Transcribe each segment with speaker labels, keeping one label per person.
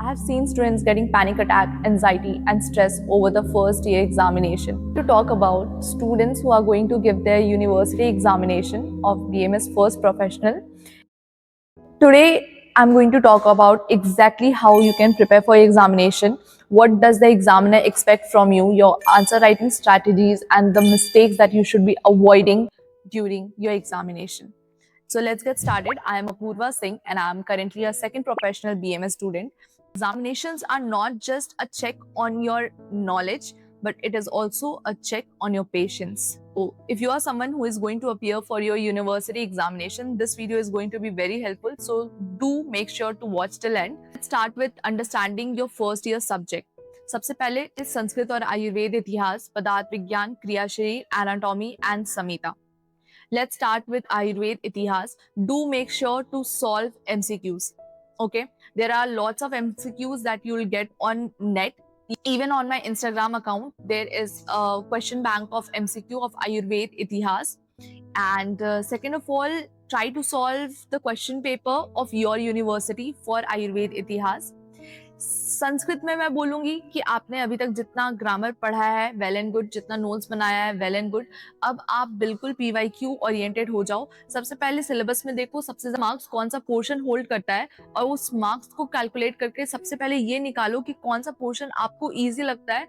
Speaker 1: I have seen students getting panic attack, anxiety, and stress over the first year examination. To talk about students who are going to give their university examination of BMS First Professional, today I'm going to talk about exactly how you can prepare for your examination. What does the examiner expect from you, your answer writing strategies, and the mistakes that you should be avoiding during your examination. So let's get started. I am Apurva Singh and I am currently a second professional BMS student. Examinations are not just a check on your knowledge, but it is also a check on your patience. So if you are someone who is going to appear for your university examination, this video is going to be very helpful. So do make sure to watch till end. Let's start with understanding your first year subject. सबसे पहले इस संस्कृत और आयुर्वेद इतिहास, पदार्थ विज्ञान, क्रिया शरीर, anatomy and Samhita. Let's start with Ayurved Itihas. Do make sure to solve MCQs. Okay, there are lots of MCQs that you will get on net. Even on my Instagram account, there is a question bank of MCQ of Ayurved Itihas. And second of all, try to solve the question paper of your university for Ayurved Itihas. Sanskrit में मैं बोलूंगी कि आपने अभी तक जितना grammar पढ़ा है वेल एंड गुड, जितना नोट्स बनाया है वेल एंड गुड. अब आप बिल्कुल पीवाईक्यू ओरिएंटेड हो जाओ. सबसे पहले सिलेबस में देखो सबसे ज्यादा मार्क्स कौन सा पोर्शन होल्ड करता है और उस मार्क्स को कैलकुलेट करके सबसे पहले ये निकालो कि कौन सा पोर्शन आपको ईजी लगता है,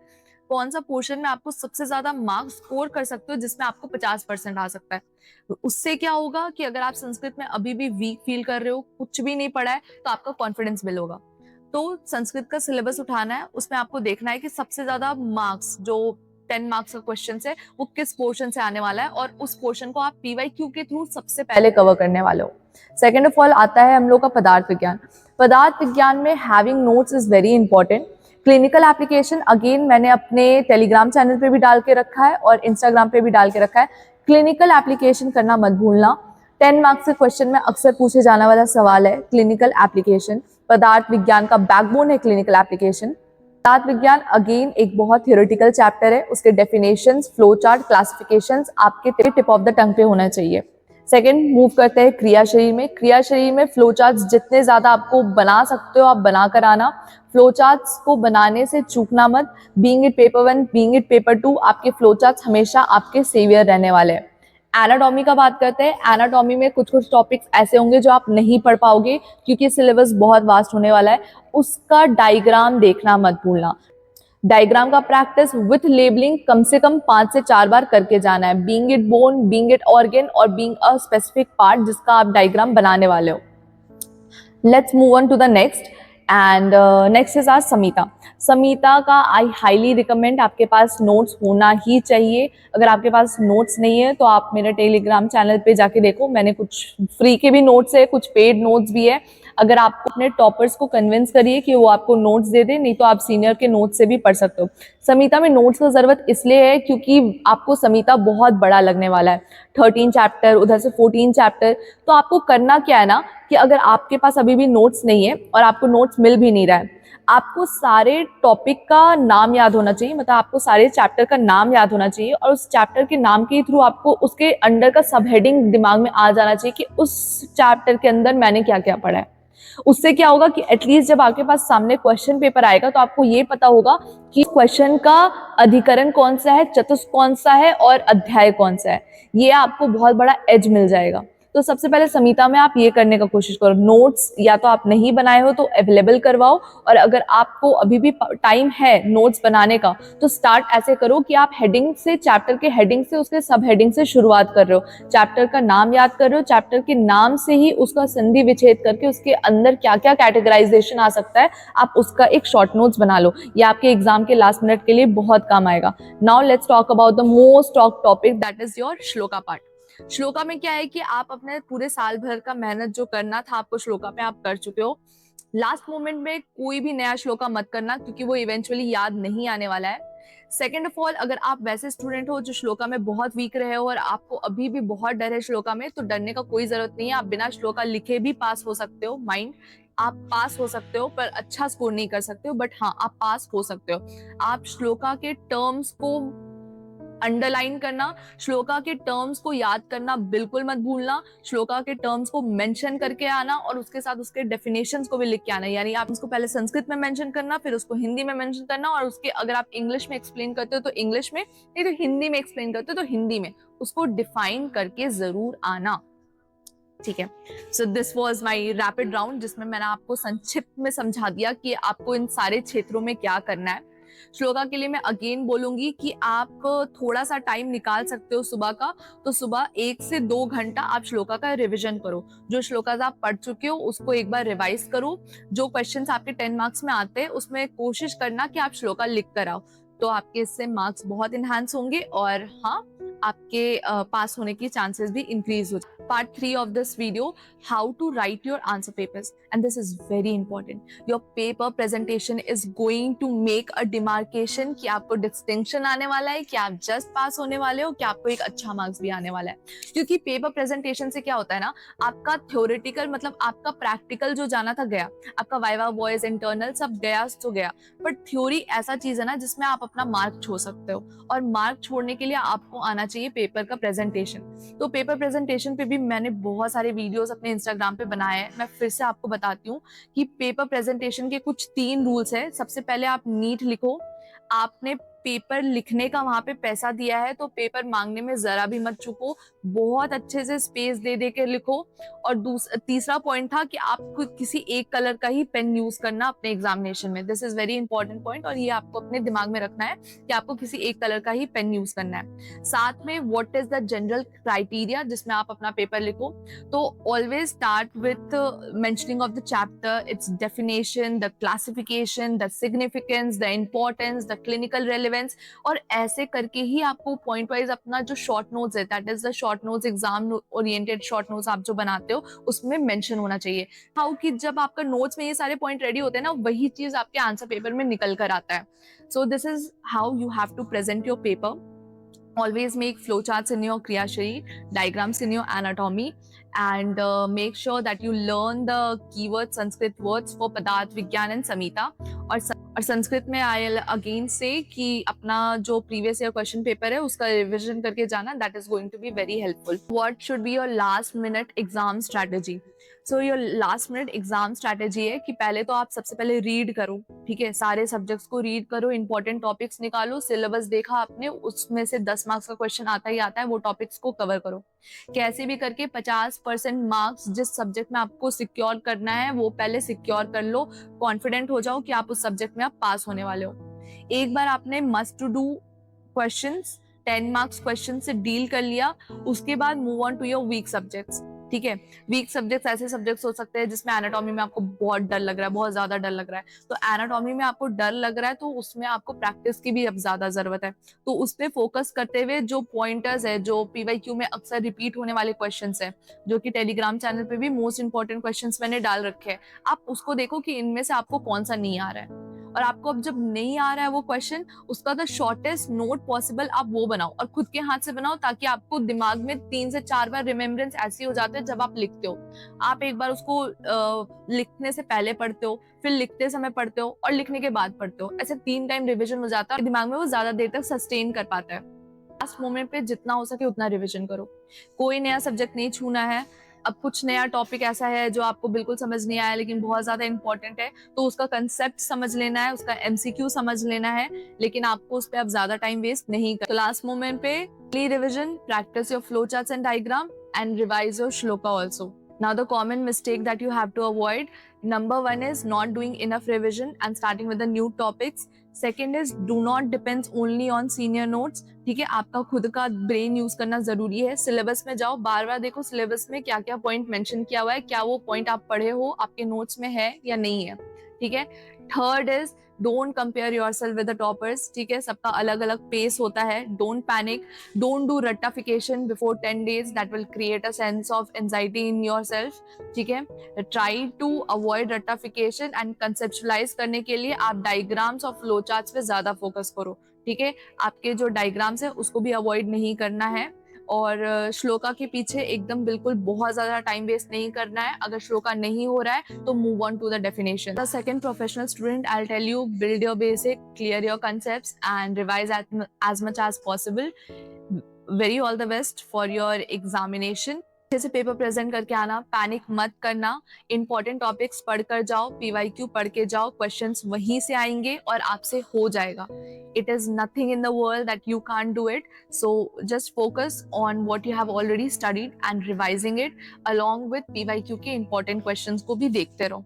Speaker 1: कौन सा पोर्शन में आपको सबसे ज्यादा मार्क्स स्कोर कर सकते हो जिसमें आपको 50% आ सकता है. तो उससे क्या होगा कि अगर आप संस्कृत में अभी भी वीक फील कर रहे हो, कुछ भी नहीं पढ़ा है, तो आपका कॉन्फिडेंस बिल्ड होगा. तो संस्कृत का सिलेबस उठाना है, उसमें आपको देखना है कि सबसे ज्यादा मार्क्स जो 10 मार्क्स का क्वेश्चन है वो किस पोर्शन से आने वाला है और उस पोर्शन को आप पीवाईक्यू के थ्रू सबसे पहले कवर करने वाले हो. सेकेंड ऑफ ऑल आता है हम लोग का पदार्थ विज्ञान. पदार्थ विज्ञान में having notes is very important. Clinical application again मैंने अपने टेलीग्राम चैनल पे भी डाल के रखा है और इंस्टाग्राम पे भी डाल के रखा है. क्लिनिकल एप्लीकेशन करना मत भूलना. 10 मार्क्स के क्वेश्चन में अक्सर पूछे जाने वाला सवाल है क्लिनिकल एप्लीकेशन. पदार्थ विज्ञान का बैकबोन है क्लिनिकल एप्लीकेशन. पदार्थ विज्ञान अगेन एक बहुत थ्योरेटिकल चैप्टर है. उसके डेफिनेशंस, फ्लो चार्ट, क्लासिफिकेशंस आपके टिप ऑफ द टंग पे होना चाहिए. सेकंड मूव करते हैं क्रिया शरीर में. क्रिया शरीर में फ्लो चार्ट्स जितने ज्यादा आपको बना सकते हो आप बना कर आना. फ्लो चार्ट्स को बनाने से चूकना मत. Being it paper 1, being it paper 2, आपके फ्लो चार्ट्स हमेशा आपके सेवियर रहने वाले हैं. एनाटॉमी का बात करते हैं. एनाटॉमी में कुछ कुछ टॉपिक्स ऐसे होंगे जो आप नहीं पढ़ पाओगे क्योंकि सिलेबस बहुत वास्ट होने वाला है. उसका डायग्राम देखना मत भूलना. डायग्राम का प्रैक्टिस विथ लेबलिंग कम से कम 5 से 4 बार करके जाना है. Being it bone, being it organ or being a specific part जिसका आप डायग्राम बनाने वाले हो. Let's move on to the next. And next is our Samhita. Samhita का आई हाईली रिकमेंड आपके पास नोट्स होना ही चाहिए. अगर आपके पास नोट्स नहीं है तो आप मेरे टेलीग्राम चैनल पे जाके देखो, मैंने कुछ फ्री के भी नोट्स है, कुछ पेड नोट्स भी है. अगर आप अपने टॉपर्स को कन्विंस करिए कि वो आपको नोट्स दे दे, नहीं तो आप सीनियर के नोट्स से भी पढ़ सकते हो. संहिता में नोट्स की जरूरत इसलिए है क्योंकि आपको संहिता बहुत बड़ा लगने वाला है. 13 चैप्टर, उधर से 14 चैप्टर. तो आपको करना क्या है ना कि अगर आपके पास अभी भी नोट्स नहीं है और आपको नोट्स मिल भी नहीं रहा है, आपको सारे टॉपिक का नाम याद होना चाहिए. मतलब आपको सारे चैप्टर का नाम याद होना चाहिए और उस चैप्टर के नाम के थ्रू आपको उसके अंडर का सब हेडिंग दिमाग में आ जाना चाहिए कि उस चैप्टर के अंदर मैंने क्या क्या पढ़ा है. उससे क्या होगा कि एटलीस्ट जब आपके पास सामने क्वेश्चन पेपर आएगा तो आपको ये पता होगा कि क्वेश्चन का अधिकरण कौन सा है, चतुष्क कौन सा है और अध्याय कौन सा है. ये आपको बहुत बड़ा एज मिल जाएगा. तो सबसे पहले संहिता में आप ये करने का कोशिश करो. नोट्स या तो आप नहीं बनाए हो तो अवेलेबल करवाओ, और अगर आपको अभी भी टाइम है नोट्स बनाने का तो स्टार्ट ऐसे करो कि आप हेडिंग से, चैप्टर के हेडिंग से, उसके सब हेडिंग से शुरुआत कर रहे हो. चैप्टर का नाम याद कर रहे हो, चैप्टर के नाम से ही उसका संधि विच्छेद करके उसके अंदर क्या क्या कैटेगराइजेशन आ सकता है आप उसका एक शॉर्ट नोट्स बना लो. ये आपके एग्जाम के लास्ट मिनट के लिए बहुत काम आएगा. Now let's talk about the most talk topic, that is your shloka part. Shloka में क्या है कि आप अपने पूरे साल भर का मेहनत जो करना था आपको श्लोका में आप कर चुके हो. लास्ट मोमेंट में कोई भी नया श्लोका मत करना क्योंकि वो इवेंचुअली याद नहीं आने वाला है. सेकेंड ऑफ ऑल, अगर आप वैसे स्टूडेंट हो जो श्लोका में बहुत वीक रहे हो और आपको अभी भी बहुत डर है श्लोका में, तो डरने का कोई जरूरत नहीं है. आप बिना श्लोका लिखे भी पास हो सकते हो. माइंड, आप पास हो सकते हो पर अच्छा स्कोर नहीं कर सकते हो, बट हाँ आप पास हो सकते हो. आप श्लोका के टर्म्स को अंडरलाइन करना, श्लोका के टर्म्स को याद करना बिल्कुल मत भूलना, श्लोका के टर्म्स को मेंशन करके आना और उसके साथ उसके डेफिनेशंस को भी लिख के आना। यानी आप उसको पहले संस्कृत में मेंशन करना, फिर उसको हिंदी में मेंशन करना, और उसके अगर आप इंग्लिश में एक्सप्लेन करते हो तो इंग्लिश में, नहीं तो हिंदी में एक्सप्लेन करते हो तो हिंदी में, उसको डिफाइन करके जरूर आना। ठीक है, so this was my rapid round, जिसमें मैंने आपको संक्षिप्त में समझा दिया कि आपको इन सारे क्षेत्रों में क्या करना है। श्लोका के लिए मैं अगेन बोलूंगी कि आप थोड़ा सा टाइम निकाल सकते हो सुबह का, तो सुबह 1 से 2 घंटा आप श्लोका का रिवीजन करो। जो श्लोका आप पढ़ चुके हो उसको एक बार रिवाइज करो। जो क्वेश्चंस आपके 10 मार्क्स में आते हैं उसमें कोशिश करना कि आप श्लोका लिख कर आओ, तो आपके इससे मार्क्स बहुत इनहांस होंगे और हाँ, आपके पास होने की चांसेस भी इंक्रीज हो जाए। Part 3 of this video, how to write your answer papers, and this is very important. Your paper presentation is going to make a demarcation कि आपको डिस्टिंक्शन आने वाला है, कि आप जस्ट पास होने वाले हो, कि आपको एक अच्छा मार्क्स भी आने वाला है। क्योंकि पेपर प्रेजेंटेशन से क्या होता है ना, आपका थ्योरेटिकल मतलब आपका प्रैक्टिकल जो जाना था गया, आपका वाइवा वॉइस इंटरनल सब गया तो गया, बट थ्योरी ऐसा चीज है ना जिसमें आप अपना मार्क छोड़ सकते हो, और मार्क छोड़ने के लिए आपको आना चाहिए पेपर का प्रेजेंटेशन। तो पेपर प्रेजेंटेशन पे भी मैंने बहुत सारे वीडियोस अपने इंस्टाग्राम पे बनाए हैं। मैं फिर से आपको बताती हूँ कि पेपर प्रेजेंटेशन के कुछ 3 रूल्स है। सबसे पहले आप नीट लिखो। आपने पेपर लिखने का वहां पे पैसा दिया है तो पेपर मांगने में जरा भी मत चूको, बहुत अच्छे से स्पेस दे दे के लिखो। और तीसरा पॉइंट था कि आपको किसी एक कलर का ही पेन यूज करना अपने एग्जामिनेशन में। This is very important point, और ये आपको अपने दिमाग में रखना है कि आपको किसी एक कलर का ही पेन यूज करना है। साथ में what is the general criteria जिसमें आप अपना पेपर लिखो, तो always start with mentioning of the chapter, it's definition, the classification, the significance, the importance, the clinical relevance, और ऐसे करके ही आपको पॉइंट वाइज अपना जो शॉर्ट नोट्स है, that is the short notes, exam oriented short notes आप जो बनाते हो उसमें मेंशन होना चाहिए। हाउ कि जब आपका नोट्स में ये सारे पॉइंट रेडी होते हैं ना, वही चीज आपके आंसर पेपर में निकल कर आता है। So this is how you have to present your paper. Always make flowcharts in your Kriya Shri, diagrams in your anatomy, and make sure that you learn the keyword Sanskrit words for Padarth Vigyan and Samhita. और संस्कृत में I again से कि अपना जो previous year question paper है उसका revision करके जाना, that is going to be very helpful. What should be your last minute exam strategy? So your last minute exam strategy है कि पहले तो आप सबसे पहले रीड करो, ठीक है, सारे सब्जेक्ट्स को रीड करो, इंपॉर्टेंट टॉपिक्स निकालो, सिलेबस देखा आपने, उसमें से 10 मार्क्स का क्वेश्चन आता ही आता है, वो टॉपिक्स को कवर करो। कैसे भी करके 50% मार्क्स जिस सब्जेक्ट में आपको सिक्योर करना है वो पहले सिक्योर कर लो, कॉन्फिडेंट हो जाओ कि आप उस सब्जेक्ट में आप पास होने वाले हो। एक बार आपने must to do questions, 10 marks question से डील कर लिया, उसके बाद move on to your weak subjects, ठीक है। वीक सब्जेक्ट्स ऐसे सब्जेक्ट्स हो सकते हैं जिसमें एनाटॉमी में आपको बहुत डर लग रहा है, बहुत ज्यादा डर लग रहा है, तो एनाटॉमी में आपको डर लग रहा है तो उसमें आपको प्रैक्टिस की भी अब ज्यादा जरूरत है। तो उस पर फोकस करते हुए जो पॉइंटर्स है, जो पीवाईक्यू में अक्सर रिपीट होने वाले क्वेश्चंस है, जो कि टेलीग्राम चैनल पे भी मोस्ट इंपॉर्टेंट क्वेश्चंस मैंने डाल रखे हैं, आप उसको देखो कि इनमें से आपको कौन सा नहीं आ रहा है, और आपको अब जब नहीं आ रहा है वो क्वेश्चन, उसका द शॉर्टेस्ट नोट पॉसिबल आप वो बनाओ, और खुद के हाथ से बनाओ, ताकि आपको दिमाग में 3 से 4 बार रिमेम्बरेंस ऐसी हो जाते है जब आप लिखते हो। आप एक बार उसको लिखने से पहले पढ़ते हो, फिर लिखते समय पढ़ते हो, और लिखने के बाद पढ़ते हो, ऐसे 3 टाइम रिविजन हो जाता है, दिमाग में वो ज्यादा देर तक सस्टेन कर पाता है। लास्ट मोमेंट पे जितना हो सके उतना रिविजन करो। कोई नया सब्जेक्ट नहीं छूना है। अब कुछ नया टॉपिक ऐसा है जो आपको बिल्कुल समझ नहीं आया लेकिन बहुत ज्यादा इंपॉर्टेंट है, तो उसका कंसेप्ट समझ लेना है, उसका एमसीक्यू समझ लेना है, लेकिन आपको उस पर अब ज्यादा टाइम वेस्ट नहीं कर। तो लास्ट मोमेंट पे revision, practice your flow charts and diagram, and revise your shloka also. Now the common mistake that you have to avoid, number 1 is not doing enough revision and starting with the new topics. Second is do not depend only on senior notes. ठीक है, आपका खुद का brain use करना जरूरी है। Syllabus में जाओ, बार बार देखो सिलेबस में क्या क्या पॉइंट मेंशन किया हुआ है, क्या वो पॉइंट आप पढ़े हो, आपके नोट्स में है या नहीं है, ठीक है। Third is don't compare yourself with the toppers, ठीक है, सबका अलग अलग पेस होता है। डोंट पैनिक, डोंट डू रट्टाफिकेशन before 10 days, that will create a sense of anxiety in yourself, ठीक है। ट्राई टू अवॉइड रट्टाफिकेशन एंड कंसेप्चुलाइज करने के लिए आप डायग्राम्स और फ्लो चार्ट्स पे ज्यादा फोकस करो, ठीक है। आपके जो डायग्राम्स है उसको भी अवॉइड नहीं करना है, और श्लोका के पीछे एकदम बिल्कुल बहुत ज्यादा टाइम वेस्ट नहीं करना है. अगर श्लोका नहीं हो रहा है तो move on to the definition. The second professional student, I tell you, build your basic, clear your concepts and revise as much as possible. Very all the best for your examination. अच्छे से paper present करके आना, panic मत करना, important topics पढ़ कर जाओ, PYQ पढ़ के जाओ, क्वेश्चंस वहीं से आएंगे और आपसे हो जाएगा. It is nothing in the world that you can't do it. So just focus on what you have already studied and revising it along with PYQ के important questions को भी देखते रहो.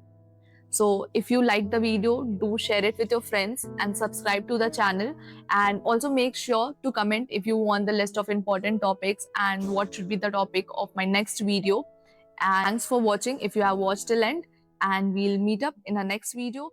Speaker 1: So if you like the video, do share it with your friends and subscribe to the channel, and also make sure to comment if you want the list of important topics and what should be the topic of my next video. And thanks for watching if you have watched till end, and we'll meet up in the next video.